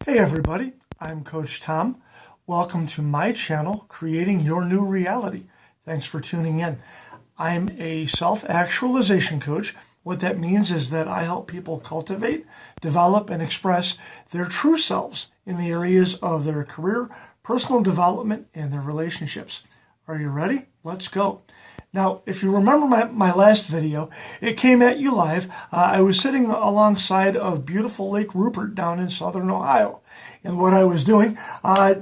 Hey everybody, I'm Coach Tom. Welcome to my channel, Creating Your New Reality. Thanks for tuning in. I'm a self-actualization coach. What that means is that I help people cultivate, develop, and express their true selves in the areas of their career, personal development, and their relationships. Are you ready? Let's go. Now, if you remember my last video, it came at you live. I was sitting alongside of beautiful Lake Rupert down in southern Ohio. And what I was doing,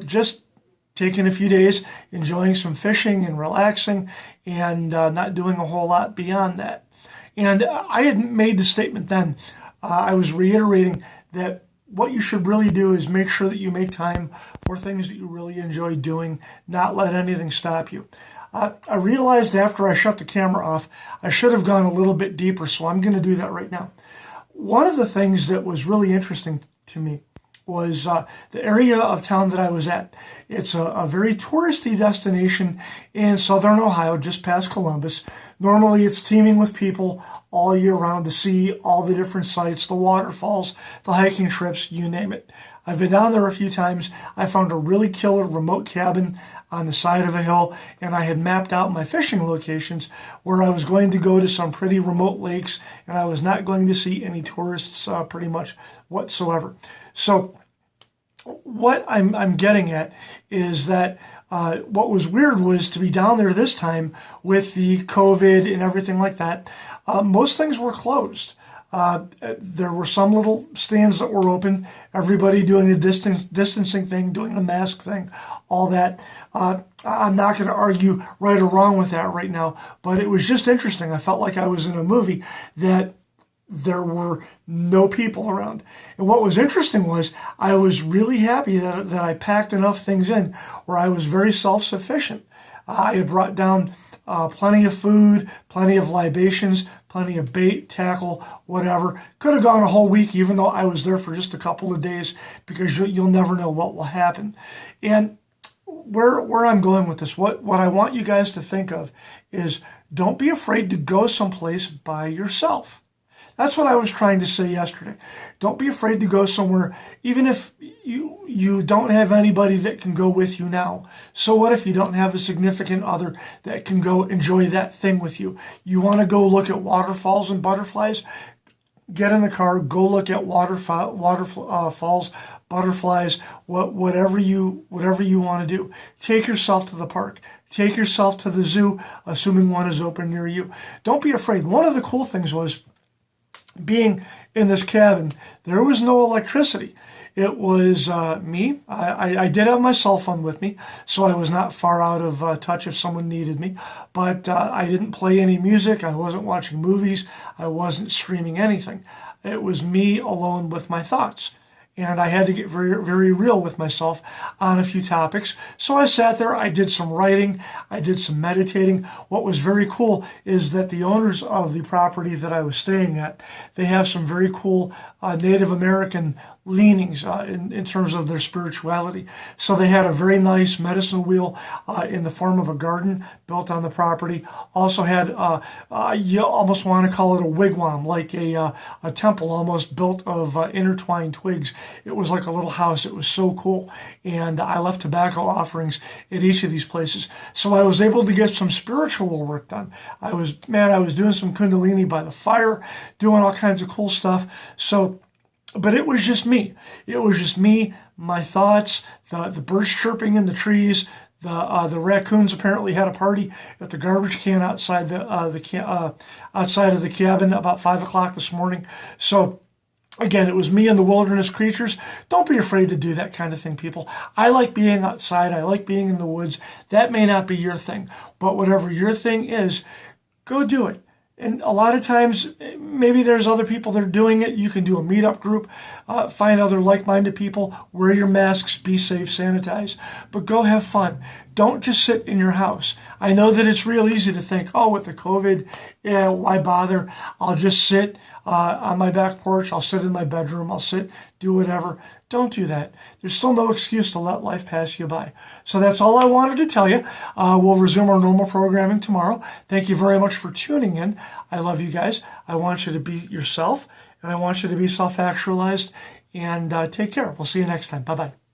just taking a few days, enjoying some fishing and relaxing, and not doing a whole lot beyond that. And I had made the statement then. I was reiterating that what you should really do is make sure that you make time for things that you really enjoy doing, not let anything stop you. I realized after I shut the camera off, I should have gone a little bit deeper, so I'm going to do that right now. One of the things that was really interesting to me was the area of town that I was at. It's a very touristy destination in southern Ohio, just past Columbus. Normally it's teeming with people all year round to see all the different sites, the waterfalls, the hiking trips, you name it. I've been down there a few times. I found a really killer remote cabin on the side of a hill, and I had mapped out my fishing locations where I was going to go to some pretty remote lakes, and I was not going to see any tourists pretty much whatsoever. So what I'm getting at is that what was weird was to be down there this time with the COVID and everything like that. Most things were closed. There were some little stands that were open, everybody doing the distancing thing, doing the mask thing, all that. I'm not going to argue right or wrong with that right now, but it was just interesting. I felt like I was in a movie that there were no people around. And what was interesting was I was really happy that I packed enough things in where I was very self-sufficient. I had brought down plenty of food, plenty of libations, plenty of bait, tackle, whatever. Could have gone a whole week even though I was there for just a couple of days because you'll never know what will happen. And where I'm going with this, what I want you guys to think of is don't be afraid to go someplace by yourself. That's what I was trying to say yesterday. Don't be afraid to go somewhere, even if you don't have anybody that can go with you now. So what if you don't have a significant other that can go enjoy that thing with you? You want to go look at waterfalls and butterflies? Get in the car, go look at waterfalls, butterflies, whatever you want to do. Take yourself to the park. Take yourself to the zoo, assuming one is open near you. Don't be afraid. One of the cool things was being in this cabin, there was no electricity. It was me. I did have my cell phone with me, so I was not far out of touch if someone needed me. But I didn't play any music. I wasn't watching movies. I wasn't streaming anything. It was me alone with my thoughts. And I had to get very, very real with myself on a few topics. So I sat there, I did some writing, I did some meditating. What was very cool is that the owners of the property that I was staying at, they have some very cool Native American leanings in terms of their spirituality. So they had a very nice medicine wheel in the form of a garden built on the property. Also had, you almost want to call it a wigwam, like a temple almost built of intertwined twigs. It was like a little house. It was so cool. And I left tobacco offerings at each of these places. So I was able to get some spiritual work done. I was doing some Kundalini by the fire, doing all kinds of cool stuff. But it was just me. It was just me, my thoughts, the birds chirping in the trees. The raccoons apparently had a party at the garbage can outside outside of the cabin about 5 o'clock this morning. So again, it was me and the wilderness creatures. Don't be afraid to do that kind of thing, people. I like being outside. I like being in the woods. That may not be your thing, but whatever your thing is, go do it. And a lot of times, maybe there's other people that are doing it. You can do a meetup group, find other like-minded people, wear your masks, be safe, sanitize, but go have fun. Don't just sit in your house. I know that it's real easy to think, oh, with the COVID, yeah, why bother? I'll just sit on my back porch. I'll sit in my bedroom. I'll sit, do whatever. Don't do that. There's still no excuse to let life pass you by. So that's all I wanted to tell you. We'll resume our normal programming tomorrow. Thank you very much for tuning in. I love you guys. I want you to be yourself, and I want you to be self-actualized and take care. We'll see you next time. Bye-bye.